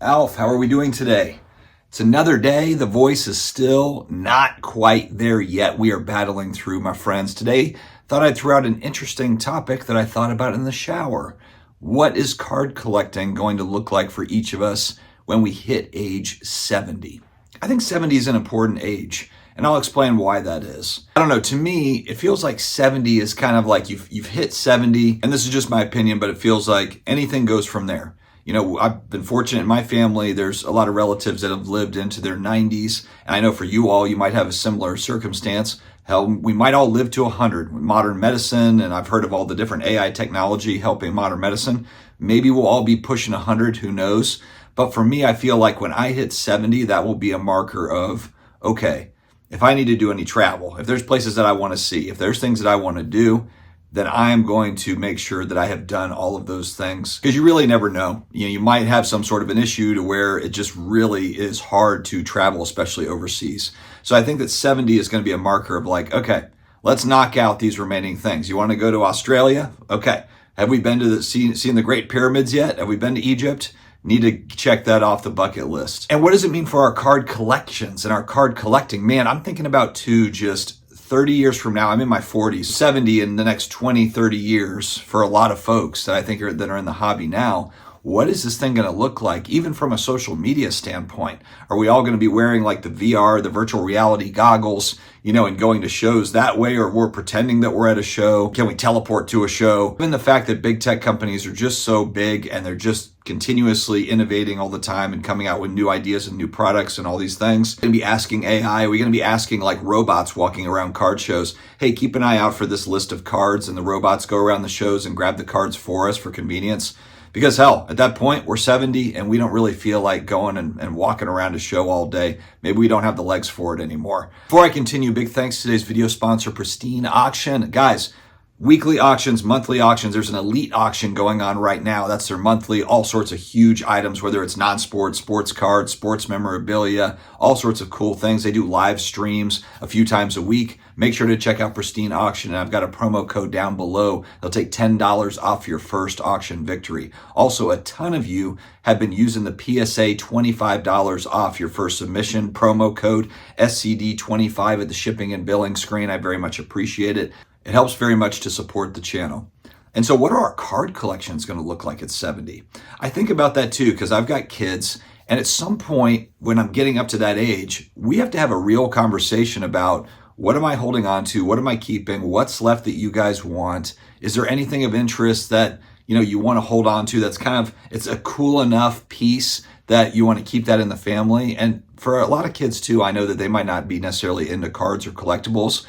Alf, how are we doing today? It's another day. The voice is still not quite there yet. We are battling through, my friends. Today, thought I'd throw out an interesting topic that I thought about in the shower. What is card collecting going to look like for each of us when we hit age 70? I think 70 is an important age, and I'll explain why that is. I don't know, to me, it feels like 70 is kind of like you've hit 70, and this is just my opinion, but it feels like anything goes from there. You know, I've been fortunate in my family. There's a lot of relatives that have lived into their 90s. And I know for you all, you might have a similar circumstance. Hell, we might all live to 100 with modern medicine. And I've heard of all the different AI technology helping modern medicine. Maybe we'll all be pushing 100, who knows? But for me, I feel like when I hit 70, that will be a marker of, okay, if I need to do any travel, if there's places that I want to see, if there's things that I want to do, then I'm going to make sure that I have done all of those things. Because you really never know. You know, you might have some sort of an issue to where it just really is hard to travel, especially overseas. So I think that 70 is going to be a marker of like, okay, let's knock out these remaining things. You want to go to Australia? Okay. Have we been to seen the Great Pyramids yet? Have we been to Egypt? Need to check that off the bucket list. And what does it mean for our card collections and our card collecting? Man, I'm thinking about just 30 years from now. I'm in my 40s, 70 in the next 20, 30 years for a lot of folks that I think that are in the hobby now. What is this thing going to look like, even from a social media standpoint? Are we all going to be wearing like the VR, the virtual reality goggles, and going to shows that way, or we're pretending that we're at a show? Can we teleport to a show? Even the fact that big tech companies are just so big and they're just continuously innovating all the time and coming out with new ideas and new products and all these things. We're going to be asking AI, are we going to be asking like robots walking around card shows, hey, keep an eye out for this list of cards, and the robots go around the shows and grab the cards for us for convenience? Because hell, at that point, we're 70 and we don't really feel like going and walking around a show all day. Maybe we don't have the legs for it anymore. Before I continue, big thanks to today's video sponsor, Pristine Auction. Guys, weekly auctions, monthly auctions. There's an elite auction going on right now. That's their monthly, all sorts of huge items, whether it's non-sports, sports cards, sports memorabilia, all sorts of cool things. They do live streams a few times a week. Make sure to check out Pristine Auction, and I've got a promo code down below. They'll take $10 off your first auction victory. Also, a ton of you have been using the PSA $25 off your first submission. Promo code SCD25 at the shipping and billing screen. I very much appreciate it. It helps very much to support the channel. And so what are our card collections going to look like at 70? I think about that too, because I've got kids. And at some point when I'm getting up to that age, we have to have a real conversation about, what am I holding on to? What am I keeping? What's left that you guys want? Is there anything of interest that, you want to hold on to that's kind of, it's a cool enough piece that you want to keep that in the family? And for a lot of kids too, I know that they might not be necessarily into cards or collectibles,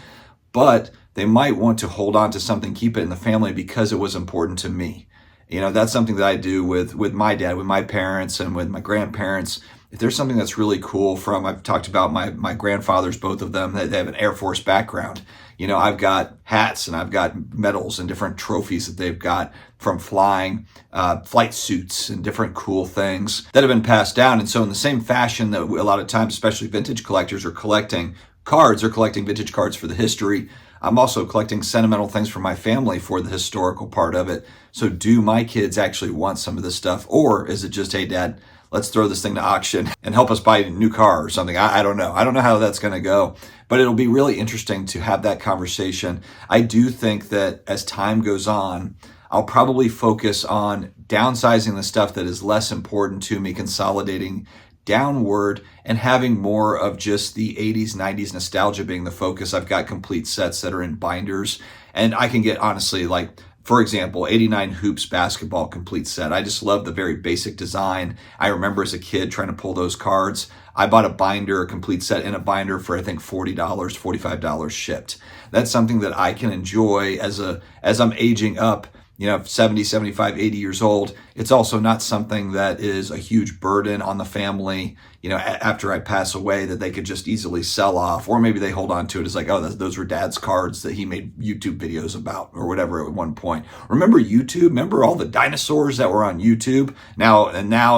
but they might want to hold on to something, keep it in the family because it was important to me. That's something that I do with my dad, with my parents, and with my grandparents. If there's something that's really cool I've talked about my grandfathers, both of them, they have an Air Force background. I've got hats and I've got medals and different trophies that they've got from flying, flight suits and different cool things that have been passed down. And so in the same fashion that a lot of times, especially vintage collectors are collecting cards, or collecting vintage cards for the history, I'm also collecting sentimental things for my family for the historical part of it. So do my kids actually want some of this stuff? Or is it just, hey, Dad, let's throw this thing to auction and help us buy a new car or something? I don't know. I don't know how that's going to go. But it'll be really interesting to have that conversation. I do think that as time goes on, I'll probably focus on downsizing the stuff that is less important to me, consolidating downward, and having more of just the 80s, 90s nostalgia being the focus. I've got complete sets that are in binders, and I can get, honestly, like, for example, 89 Hoops basketball complete set. I just love the very basic design. I remember as a kid trying to pull those cards. I bought a binder, a complete set in a binder for, I think, $40, $45 shipped. That's something that I can enjoy as I'm aging up, 70, 75, 80 years old. It's also not something that is a huge burden on the family, after I pass away, that they could just easily sell off, or maybe they hold on to it as like, oh, those were Dad's cards that he made YouTube videos about or whatever at one point. Remember YouTube? Remember all the dinosaurs that were on YouTube? Now,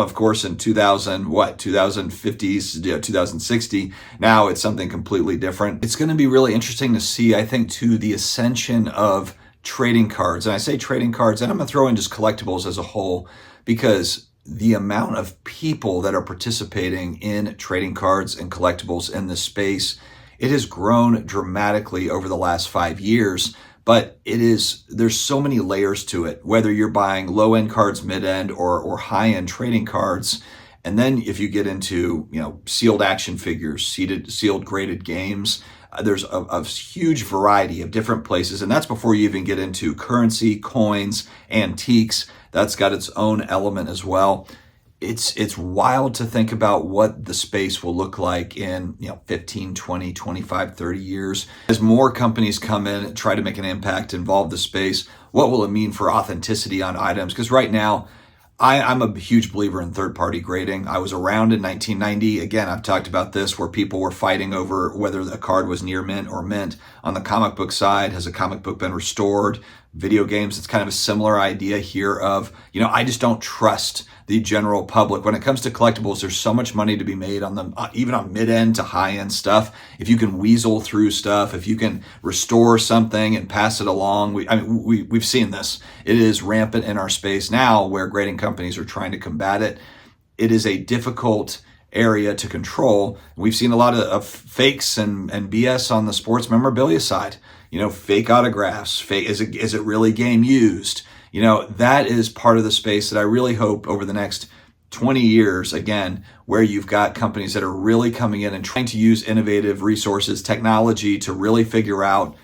of course, in 2050s, 2060, now it's something completely different. It's going to be really interesting to see, I think, too, the ascension of trading cards. And I say trading cards, and I'm going to throw in just collectibles as a whole, because the amount of people that are participating in trading cards and collectibles in this space, it has grown dramatically over the last 5 years. But there's so many layers to it, whether you're buying low-end cards, mid-end, or high-end trading cards. And then if you get into, sealed action figures, sealed graded games, there's a huge variety of different places. And that's before you even get into currency, coins, antiques. That's got its own element as well. It's wild to think about what the space will look like in 15, 20, 25, 30 years. As more companies come in and try to make an impact, involve the space, what will it mean for authenticity on items? Because right now, I'm a huge believer in third-party grading. I was around in 1990. Again, I've talked about this, where people were fighting over whether the card was near mint or mint. On the comic book side, has a comic book been restored? Video games, it's kind of a similar idea here of, I just don't trust the general public. When it comes to collectibles, there's so much money to be made on them, even on mid-end to high-end stuff. If you can weasel through stuff, if you can restore something and pass it along, we've seen this. It is rampant in our space now, where grading companies are trying to combat it. It is a difficult area to control. We've seen a lot of fakes and BS on the sports memorabilia side. Fake autographs, is it really game used? That is part of the space that I really hope over the next 20 years, again, where you've got companies that are really coming in and trying to use innovative resources, technology to really figure out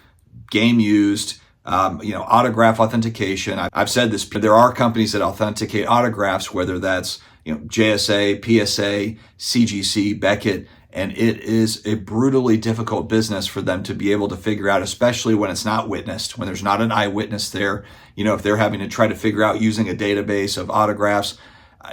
game used, autograph authentication. I've said this, there are companies that authenticate autographs, whether that's, JSA, PSA, CGC, Beckett, and it is a brutally difficult business for them to be able to figure out, especially when it's not witnessed, when there's not an eyewitness there. If they're having to try to figure out using a database of autographs.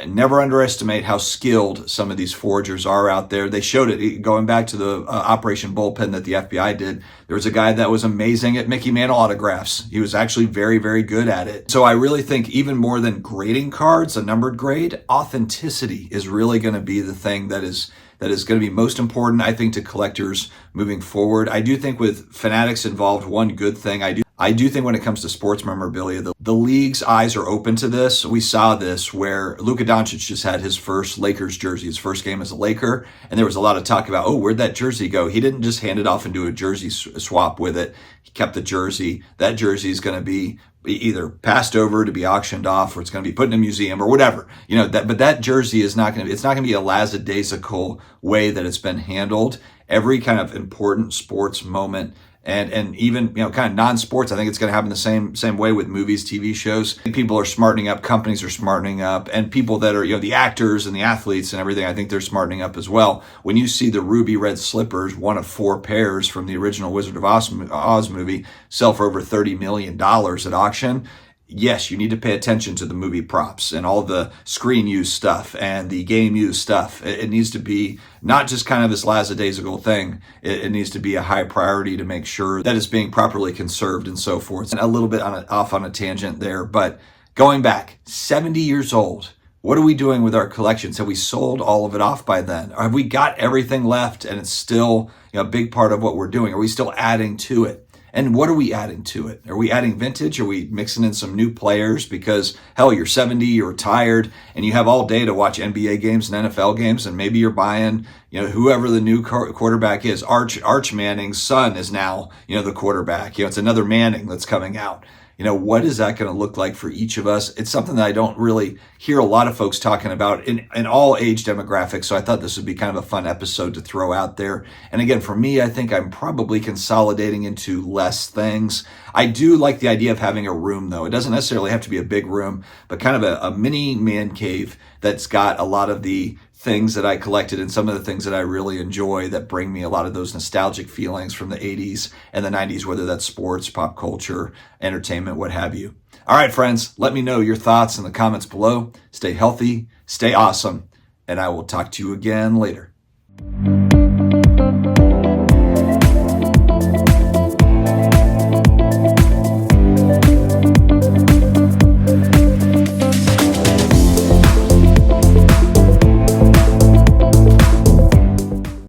Never underestimate how skilled some of these forgers are out there. They showed it going back to the Operation Bullpen that the FBI did. There was a guy that was amazing at Mickey Mantle autographs. He was actually very, very good at it. So I really think even more than grading cards, a numbered grade, authenticity is really going to be the thing that is going to be most important, I think, to collectors moving forward. I do think with Fanatics involved, one good thing, I do think when it comes to sports memorabilia, the league's eyes are open to this. We saw this where Luka Doncic just had his first Lakers jersey, his first game as a Laker, and there was a lot of talk about, where'd that jersey go? He didn't just hand it off and do a jersey swap with it. He kept the jersey. That jersey is going to be either passed over to be auctioned off, or it's going to be put in a museum or whatever. But that jersey is not going to, it's not going to be a lackadaisical way that it's been handled. Every kind of important sports moment and even, kind of non-sports, I think it's going to happen the same way with movies, TV shows. People are smartening up, companies are smartening up, and people that are, the actors and the athletes and everything, I think they're smartening up as well. When you see the ruby red slippers, one of 4 pairs from the original Wizard of Oz movie, sell for over $30 million at auction, yes, you need to pay attention to the movie props and all the screen use stuff and the game use stuff. It needs to be not just kind of this lackadaisical thing. It needs to be a high priority to make sure that it's being properly conserved and so forth. And a little bit off on a tangent there, but going back, 70 years old, what are we doing with our collections? Have we sold all of it off by then? Or have we got everything left and it's still a big part of what we're doing? Are we still adding to it? And what are we adding to it? Are we adding vintage? Are we mixing in some new players? Because, hell, you're 70, you're retired, and you have all day to watch NBA games and NFL games, and maybe you're buying, whoever the new quarterback is. Arch Manning's son is now, the quarterback. It's another Manning that's coming out. What is that going to look like for each of us? It's something that I don't really hear a lot of folks talking about in all age demographics. So I thought this would be kind of a fun episode to throw out there. And again, for me, I think I'm probably consolidating into less things. I do like the idea of having a room, though. It doesn't necessarily have to be a big room, but kind of a mini man cave that's got a lot of the things that I collected and some of the things that I really enjoy that bring me a lot of those nostalgic feelings from the 80s and the 90s, whether that's sports, pop culture, entertainment, what have you. All right, friends, let me know your thoughts in the comments below. Stay healthy, stay awesome, and I will talk to you again later.